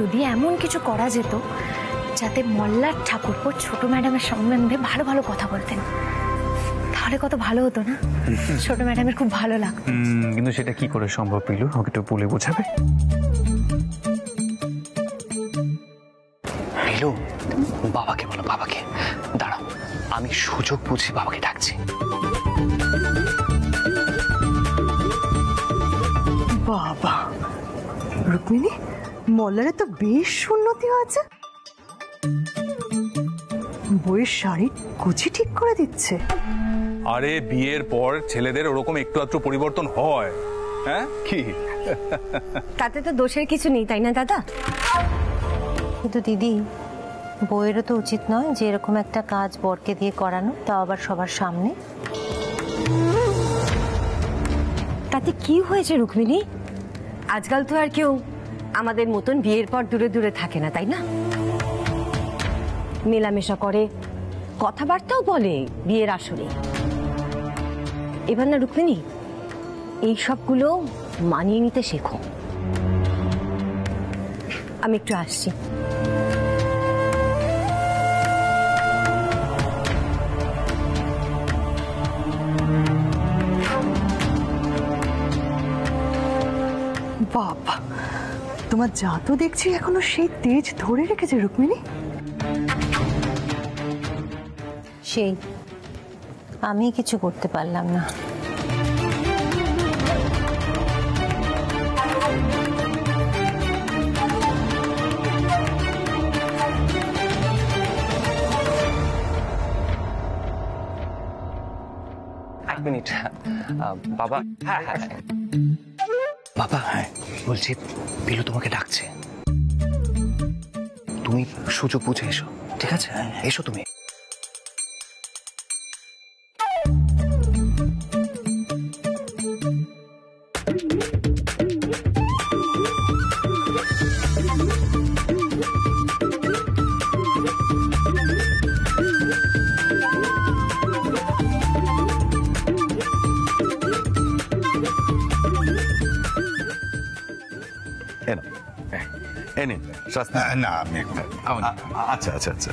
যদি এমন কিছু করা যেত যাতে মল্লার ঠাকুরপো ছোট ম্যাডামের সম্বন্ধে ভালো ভালো কথা বলতেন, তাহলে কত ভালো হতো না? ছোট ম্যাডামের খুব ভালো লাগতো। কিন্তু সেটা কি করে সম্ভব পিলু? আমাকে একটু বলে বোঝাবে? পিলু, বাবাকে বলো, বাবাকে। দাঁড়াও, আমি সুযোগ বুঝে বাবাকে ডাকছি। বাবা, রুক্মিণী, মল্লারে তো বেশ উন্নতি হয়েছে। বইয়ের শাড়ির কুচি ঠিক করে দিচ্ছে। আরে বিয়ের পর ছেলেদের ওরকম একটু একটু পরিবর্তন হয়। হ্যাঁ কি? তাতে তো দোষের কিছু নেই, তাই না দাদা? কিন্তু দিদি, বইয়েরও তো উচিত নয় যে এরকম একটা কাজ বরকে দিয়ে করানো, তাও আবার সবার সামনে। তাতে কি হয়েছে রুক্মিণী? আজকাল তো আর কেউ আমাদের মতন বিয়ের পর দূরে দূরে থাকে না, তাই না? মেলামেশা করে, কথাবার্তাও বলে বিয়ের আসরে। এবার না রুক্মিণী, এই সবগুলো মানিয়ে নিতে শেখো। আমি একটু আসছি। বাবা, তোমার যা তো দেখছি এখনো সেই তেজ ধরে রেখেছে রুক্মিণী। সেই আমি কিছু করতে পারলাম না। এক মিনিট বাবা। হ্যাঁ হ্যাঁ বাবা, হ্যাঁ বলছি, পিলু তোমাকে ডাকছে। তুমি সুযোগ বুঝে এসো, ঠিক আছে? এসো তুমি। না আমি আচ্ছা আচ্ছা আচ্ছা।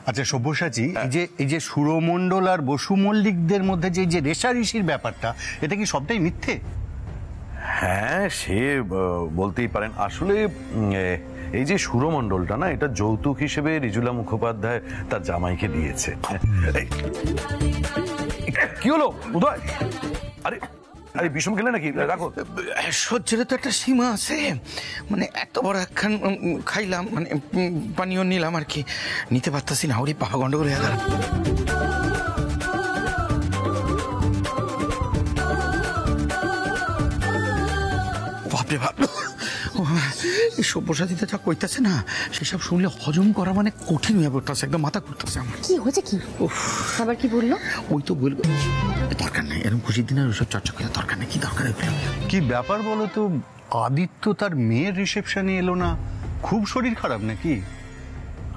আচ্ছা সব্যসাচী, এই যে সুরমণ্ডল আর বসু মল্লিকদের মধ্যে যে রেষারেষির ব্যাপারটা, এটা কি সবটাই মিথ্যে? হ্যাঁ, সে বলতেই পারেন। আসলে এই যে সুরমণ্ডলটা না, এটা যৌতুক হিসেবে রিজুলা মুখোপাধ্যায় তার জামাইকে দিয়েছে। কি হলো উদয়? আরে আরে বিষম খেলে নাকি? রাখো। সহ্যের তো একটা সীমা আছে। মানে এত বড় একখান খাইলাম, মানে পানীয় নিলাম আর কি, নিতে পারতাছি না। ওরে বাবা, গন্ডগোল হয়ে গেল। বাপরে বাপ, সব্যসাচীতে যা কইতাছে না, সেসব শুনলে হজম করা মানে কঠিন হয়ে পড়তেছে, একদম মাথা ঘুরতেছে আমার। কি হয়েছে? কি আবার কি বললো? ওই তো বলবো, দরকার নেই এরকম খুশির দিন আর ওইসব চর্চা করার দরকার নেই। কি দরকার? কি ব্যাপার বলো তো? আদিত্য তার মেয়ের রিসেপশনে এলো না, খুব শরীর খারাপ নাকি?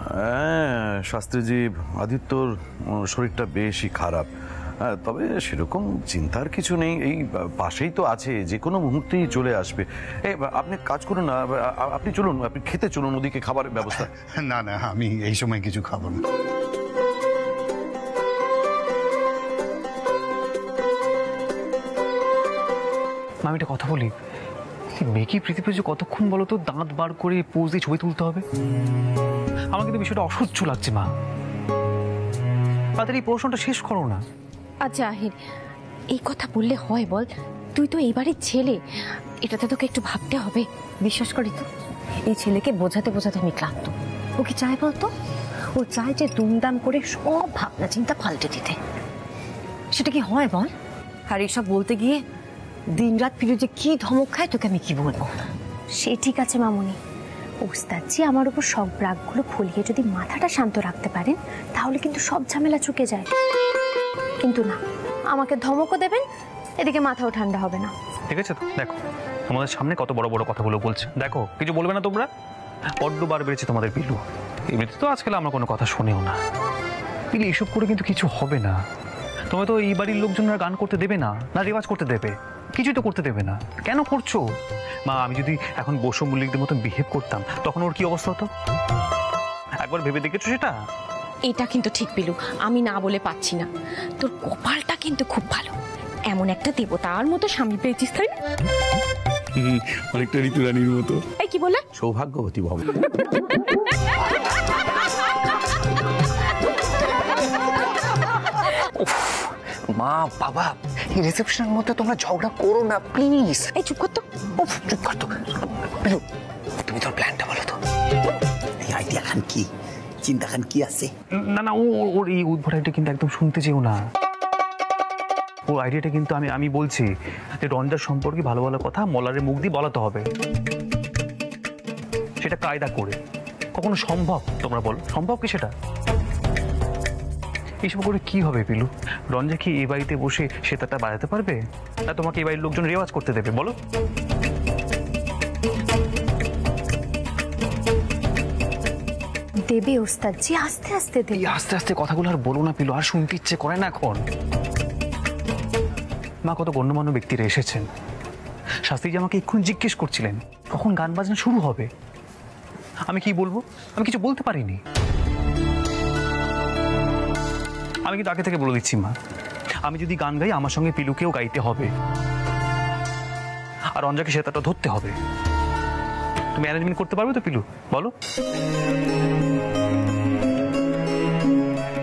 হ্যাঁ শাস্ত্রীজি, আদিত্যর শরীরটা বেশি খারাপ। তবে সেরকম চিন্তার কিছু নেই, এই পাশেই তো আছে, যে কোনো মুহূর্তেই চলে আসবে। আপনি কাজ করুন না, আপনি চলুন, আপনি খেতে চলুন, ওদিকে খাবারের ব্যবস্থা। না না, আমি এই সময় কিছু খাবো না। আমি একটা কথা বলি, মেকি পৃথিবীতে কতক্ষণ বলো তো দাঁত বার করে পোজ দিয়ে ছবি তুলতে হবে? আমার কিন্তু বিষয়টা অসহ্য লাগছে মা। তাড়াতাড়ি প্রশ্নটা শেষ করো না। আচ্ছা আহির, এই কথা বললে হয় বল? তুই তো এই বাড়ির ছেলে, এটাতে তোকে একটু ভাবতে হবে। বিশ্বাস করি তো, এই ছেলেকে বোঝাতে বোঝাতে আমি ক্লান্ত। ও কি চায় বলতো? ও চায় যে দুমদাম করে সব ভাবনা চিন্তা পাল্টে দিতে। সেটা কি হয় বল? আর এইসব বলতে গিয়ে দিনরাত পিলু যে কি ধমক খায়, তোকে আমি কি বলবো? সে ঠিক আছে মামুনি, ওস্তাদজি আমার উপর সব রাগগুলো ফলিয়ে যদি মাথাটা শান্ত রাখতে পারেন, তাহলে কিন্তু সব ঝামেলা চুকে যায়। কিন্তু না, আমাকে ধমকও দেবেন, এদিকে মাথাও ঠান্ডা হবে না। ঠিক আছে তো, দেখো আমাদের সামনে কত বড় বড় কথাগুলো বলছে, দেখো কিছু বলবে না তোমরা? বড্ড বার বেড়েছে তোমাদের পিলু। এমনিতে তো আজকাল আমরা কোনো কথা শুনেও না। পিলু, এসব করে কিন্তু কিছু হবে না। তোমায় তো এই বাড়ির লোকজনরা গান করতে দেবে না, না রেওয়াজ করতে দেবে, কিছুই তো করতে দেবে না। কেন করছো মা? আমি যদি এখন বসু মল্লিকদের মতন বিহেভ করতাম তখন ওর কি অবস্থা হতো? একবার ভেবে দেখেছো সেটা? এটা কিন্তু ঠিক পিলু, আমি না বলে পাচ্ছি না। তোর কপালটা কিন্তু খুব ভালো, এমন একটা দেবতার মতো স্বামী পেয়েছিস, তাই না? অনেকটা ঋতুরানীর মতো। এই কি বলে? সৌভাগ্যবতী ভব। মা বাবা, এই রিসেপশনের মধ্যে তোমরা ঝগড়া করো না প্লিজ। এই চুপ কর তো। চুপ কর তো। পিলু, তুমি তোর প্ল্যানটা বলো তো। এই আইডিয়া খান কি, চিন্তা খান কি আছে? না না, ওর এই উদ্ভট আইডিয়া কিন্তু একদম শুনতে চেও না। ওর আইডিয়াটা কিন্তু আমি বলছি যে রঞ্জার সম্পর্কে ভালো ভালো কথা মলারের মুখ দিয়ে বলাতে হবে, সেটা কায়দা করে। কখনো সম্ভব? তোমরা বলো, সম্ভব কি সেটা? এইসব করে কি হবে পিলু? রঞ্জা কি এই বাড়িতে বসে সেতারটা বাজাতে পারবে? না তোমাকে এই বাড়ির লোকজন রেওয়াজ করতে দেবে? বলো। দেবে ওস্তাদজি, আস্তে আস্তে দেবে। আস্তে আস্তে কথাগুলো আর বলো না পিলু, আর শুনতে ইচ্ছে করে না এখন। মা, কত গণ্যমান্য ব্যক্তিরা এসেছেন। শাস্ত্রীজি আমাকে এক্ষুনি জিজ্ঞেস করছিলেন কখন গান বাজনা শুরু হবে। আমি কি বলবো? আমি কিছু বলতে পারিনি। আমি কিন্তু আগে থেকে বলে দিচ্ছি মা, আমি যদি গান গাই আমার সঙ্গে পিলুকেও গাইতে হবে, আর রঞ্জাকে সেতারটা ধরতে হবে। তুমি অ্যারেঞ্জমেন্ট করতে পারবে তো পিলু? বলো।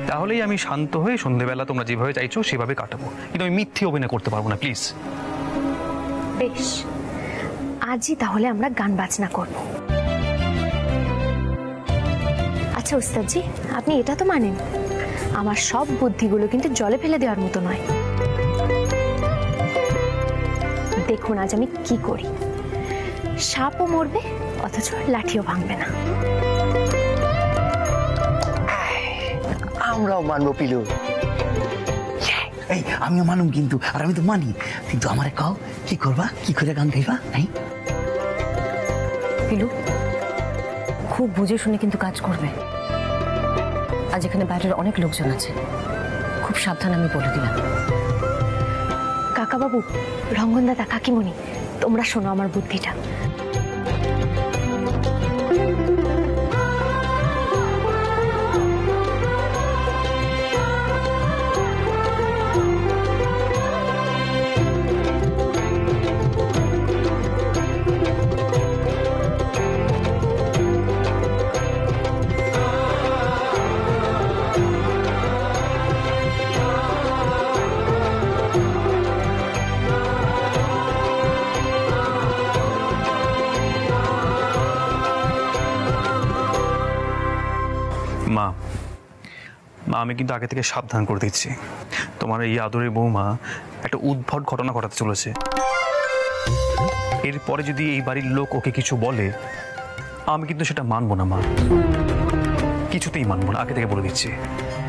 তাহলেই আমি শান্ত হয়ে সন্ধ্যেবেলা তোমরা যেভাবে চাইছো সেভাবে কাটাবো, কিন্তু আমি মিথ্যে অভিনয় করতে পারবো না, প্লিজ। বেশ, আজই তাহলে আমরা গান বাজনা করব। আচ্ছা ওস্তাদজি, আপনি এটা তো মানেন আমার সব বুদ্ধিগুলো কিন্তু জলে ফেলে দেওয়ার মতো নয়। দেখুন আজ আমি কি করি। সাপও মরবে অথচ লাঠিও ভাঙবে না। আমরাও মানবো পিলু। এই আমিও মানুম কিন্তু, আর আমি তো মানি, কিন্তু আমারে কাও কি করবা, কি করে গান গাইবা? পিলু, খুব বুঝে শুনে কিন্তু কাজ করবে। আজ এখানে বাইরের অনেক লোকজন আছে, খুব সাবধান, আমি বলে দিলাম। কাকাবাবু, রঙ্গনদাদা, কাকিমণি, তোমরা শোনো আমার বুদ্ধিটা। মা, আমি কিন্তু আগে থেকে সাবধান করে দিচ্ছি, তোমার এই আদরের বৌমা একটা উদ্ভট ঘটনা ঘটাতে চলেছে। এরপরে যদি এই বাড়ির লোক ওকে কিছু বলে, আমি কিন্তু সেটা মানবো না মা, কিছুতেই মানবো না, আগে থেকে বলে দিচ্ছি।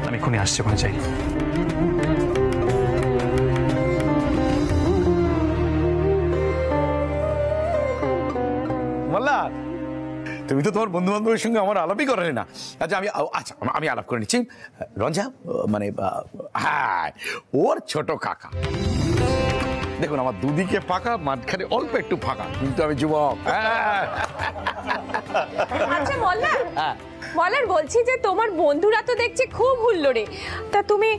আমি এক্ষুনি আসছি, ওখানে যাই। মোল্লা, তুমি তো তোমার বন্ধু বান্ধবের সঙ্গে আমার আলাপই করে না। আমি আলাপ করে নিচ্ছি। রঞ্জা মানে হ্যাঁ, ওর ছোট কাকা। দেখুন আমার দুদিকে ফাঁকা, মাঝখানে অল্প একটু ফাঁকা, কিন্তু আমি যুবক। আচ্ছা মল্লার, বলছি যে তোমার বন্ধুরা তো দেখছি খুব হুল্লোড়ে, তা তুমি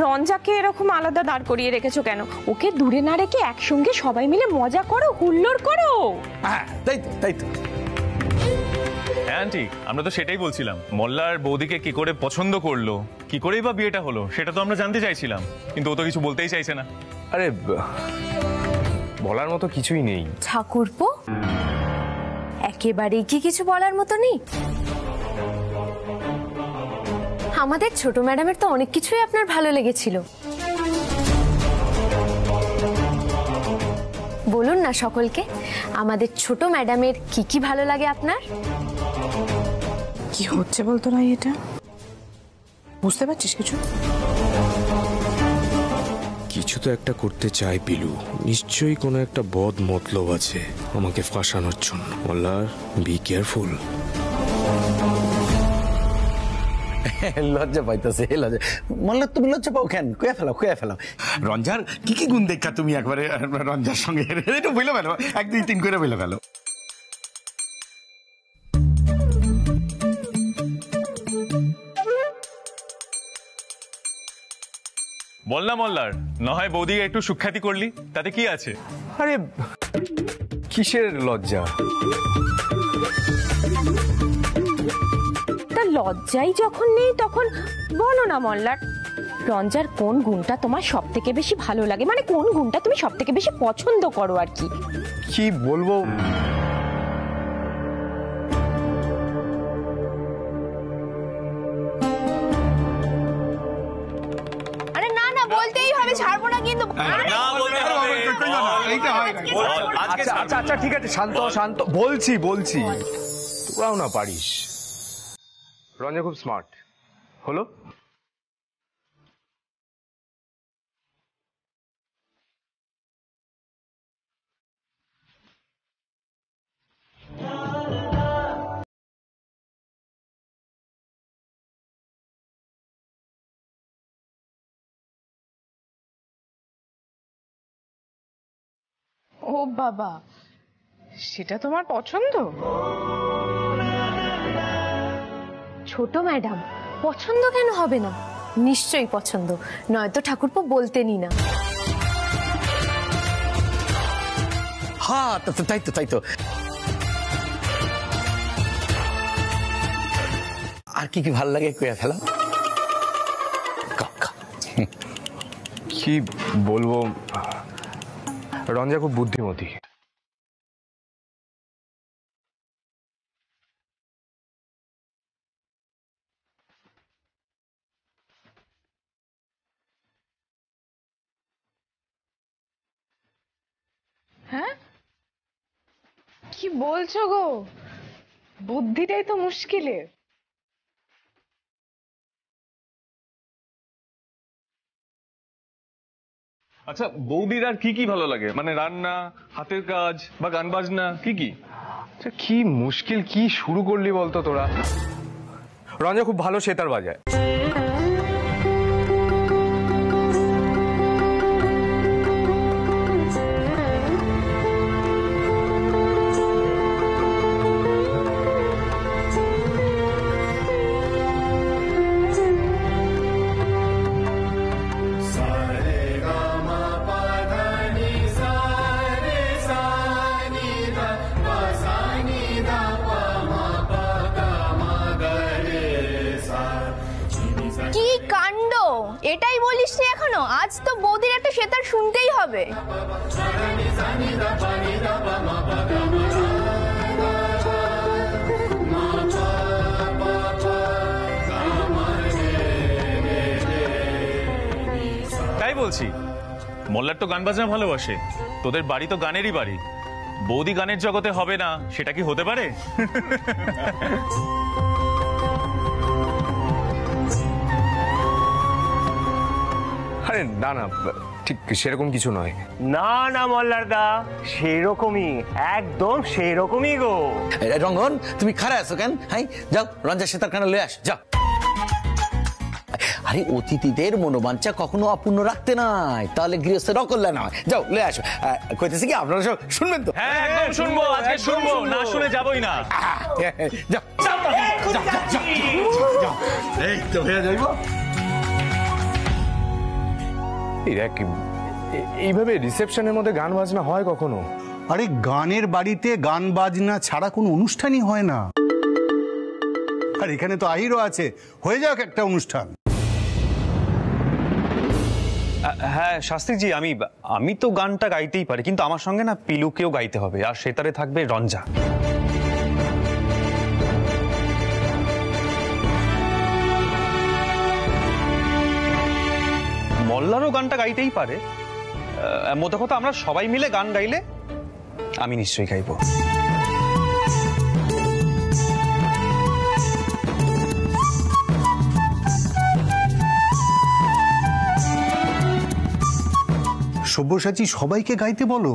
রঞ্জাকে এরকম আলাদা দাঁড় করিয়ে রেখেছো কেন? ওকে দূরে না রেখে একসঙ্গে সবাই মিলে মজা করো, হুল্লোড় করো। হ্যাঁ, তাই তো। আন্টি, আমরা তো সেটাই বলছিলাম, মোল্লার বৌদিকে কি করে পছন্দ করলো, কি করেই বা বিয়েটা হলো, সেটা তো আমরা জানতে চাইছিলাম, কিন্তু ও তো কিছু বলতেই চাইছে না। আরে বলার মতো কিছুই নেই ঠাকুরপো, একেবারেই কি কিছু বলার মতো নেই? আমাদের ছোট ম্যাডামের তো অনেক কিছুই আপনার ভালো লেগেছিল। বলুন না সকলকে, আমাদের ছোট ম্যাডামের কি কি ভালো লাগে আপনার? কি হচ্ছে বলতো না, এটা বুঝতে পারছিস কিছু? কিছু তো একটা করতে চাই পিলু, নিশ্চয়ই কোনো একটা বদ মতলব আছে আমাকে ফাঁসানোর জন্য। মল্লার, বি কেয়ারফুল। লজ্জা পাইতেছে, লজ্জা। মল্লার তুমি লজ্জা পাও কেন? কুয়া ফেলাও। রঞ্জার কি গুণ দেখা তুমি একবারে রঞ্জার সঙ্গে একটু বইলে ফেলো, 1 2 3 করে বইলে ফেলো। বল না মল্লার, না হয় বৌদিকে একটু সুখ্যাতি করলি, তাতে কি আছে? আরে কিসের লজ্জা? তা লজ্জাই যখন নেই তখন বলো না মল্লার, রঞ্জার কোন গুণটা তোমার সব থেকে বেশি ভালো লাগে, মানে কোন গুণটা তুমি সব থেকে বেশি পছন্দ করো আর কি? কি বলবো? আরে না না, বলতেই হবে, ছাড়বো না কিন্তু। আচ্ছা ঠিক আছে, শান্ত। বলছি তোরাও না পারিস। রঞ্জা খুব স্মার্ট হলো। ও বাবা, সেটা তোমার পছন্দ? ছোট ম্যাডাম, পছন্দ কেন হবে না? নিশ্চয়ই পছন্দ, নয়তো ঠাকুরপো বলতেনই না। হ্যাঁ তাই তো। আর কি ভাল লাগে কুয়া ফেলা? কি বলবো, রঞ্জা খুব বুদ্ধিমতী। হ্যাঁ, কি বলছো গো? বুদ্ধিটাই তো মুশকিলের। আচ্ছা, বৌদির আর কি ভালো লাগে, মানে রান্না, হাতের কাজ বা গান বাজনা, কি? কি মুশকিল, কি শুরু করলি বলতো তোরা? রঞ্জা খুব ভালো সেতার বাজায়। এটাই বলিস নি এখনো? আজ তো বৌদির একটা সেতার শুনতেই হবে। তাই বলছি, মোল্লার তো গান বাজনা ভালোবাসে, তোদের বাড়ি তো গানেরই বাড়ি, বৌদি গানের জগতে হবে না সেটা কি হতে পারে? আরে না ঠিক সেরকম কিছু নয়। না মল্লার দা, সেরকমই, একদম সেরকমই গো। রঙ্গন, তুমি খারাপ আছো কেন? হ্যাঁ, যাও রঞ্জা সেতার খানা লয়ে আস, যাও। আরে অতিথিদের মনোবাঞ্ছা কখনো অপূর্ণ রাখতে নাই, তাহলে গৃহস্থের অকল্যাণ হয়। যাও লয়ে আসো। কইতেছি কি, আপনারা সব শুনবেন তো? হ্যাঁ, একদম শুনবো, আজকে শুনবো, না শুনে যাবই না। যাও, এই তো হয়ে যাইব। এইভাবে রিসেপশনের মধ্যে গান বাজনা হয় কখনো? আরে গানের বাড়িতে গান বাজনা ছাড়া কোনো অনুষ্ঠানই হয় না। আর এখানে তো আহিরও আছে, হয়ে যাক একটা অনুষ্ঠান। হ্যাঁ শাস্ত্রীজি, আমি তো গানটা গাইতেই পারি, কিন্তু আমার সঙ্গে না পিলুকেও গাইতে হবে, আর সেতারে থাকবে রঞ্জা। মল্লারও গানটা গাইতেই পারে, মোট কথা আমরা সবাই মিলে গান গাইলে আমি নিশ্চয়ই গাইবো। সব্যসাচী সবাইকে গাইতে বলো।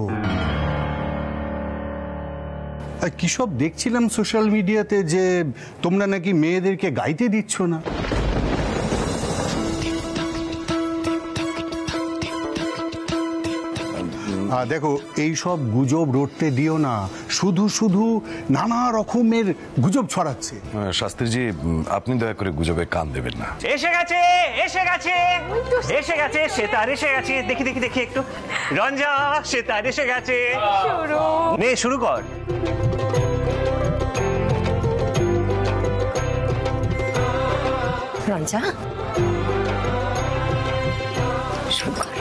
আর কি সব দেখছিলাম সোশ্যাল মিডিয়াতে যে তোমরা নাকি মেয়েদেরকে গাইতে দিচ্ছ না। দেখো এই সব গুজব রটতে দিও না, শুধু শুধু নানা রকমের গুজব ছড়াচ্ছে। শাস্ত্রীজি আপনি দয়া করে গুজবে কান দেবেন না। এসে গেছে এসে গেছে এসে গেছে সেতার এসে গেছে, দেখি দেখি দেখি একটু। রঞ্জা সেতার এসে গেছে, নে শুরু কর। রঞ্জা শুরু কর।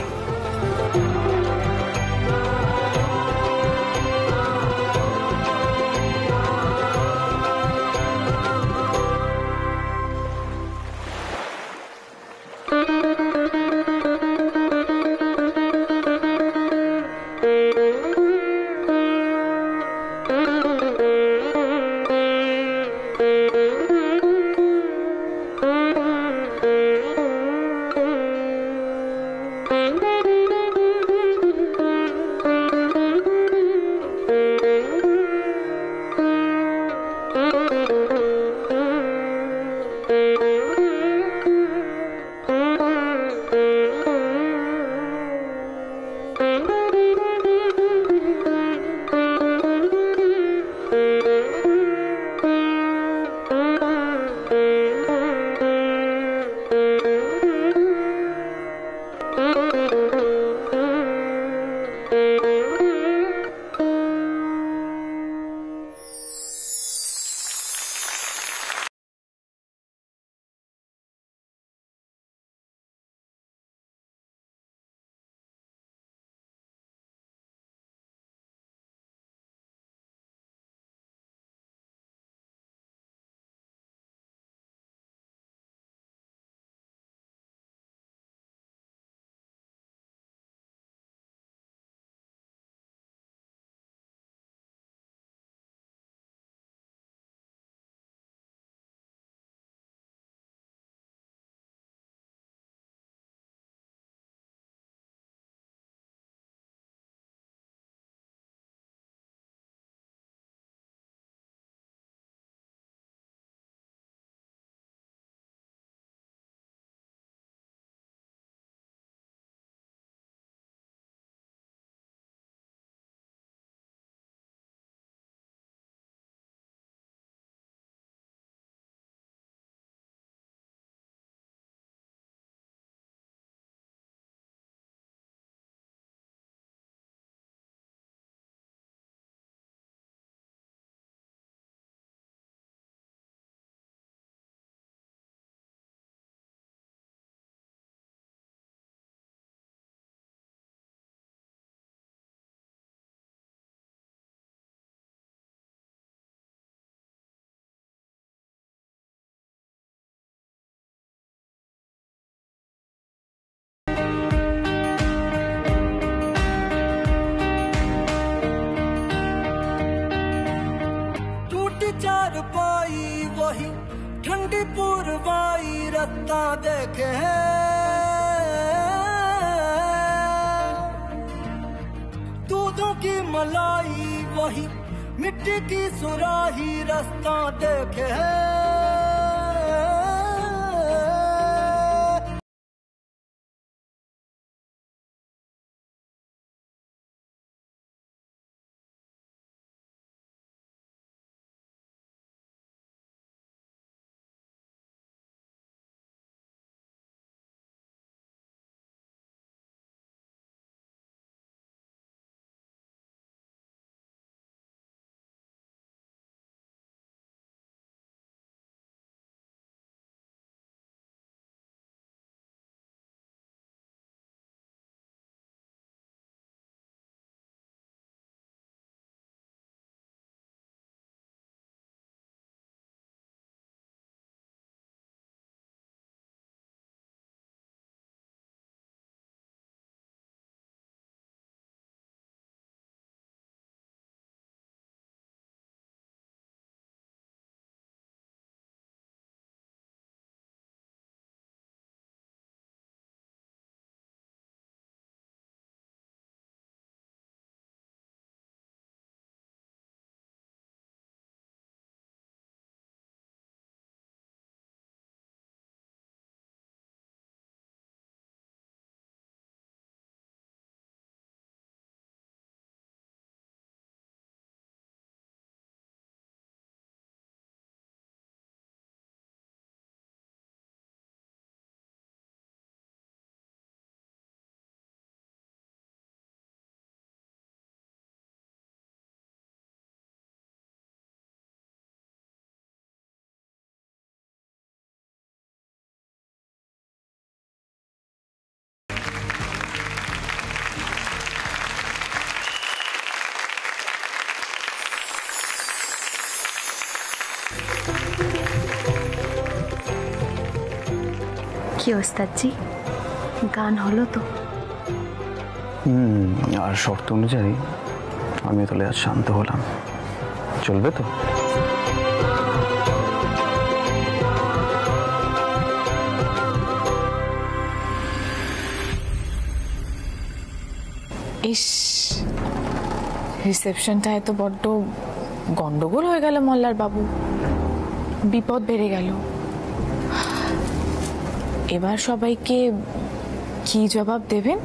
वही ठंडी पूर्वाई रत्ता देखे दूधों की मलाई वही मिट्टी की सुराही रास्ता देखे কি ওস্তাদজি, গান হলো তো? আর শর্ত অনুযায়ী আমি তাহলে আজ শান্ত হলাম, চলবে তো? ইস, রিসেপশনটায় তো বড্ড গন্ডগোল হয়ে গেল মল্লার বাবু, বিপদ বেড়ে গেল। এবার সবাইকে কি জবাব দেবেন?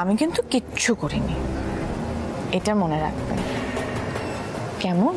আমি কিন্তু কিচ্ছু করিনি, এটা মনে রাখবেন, কেমন?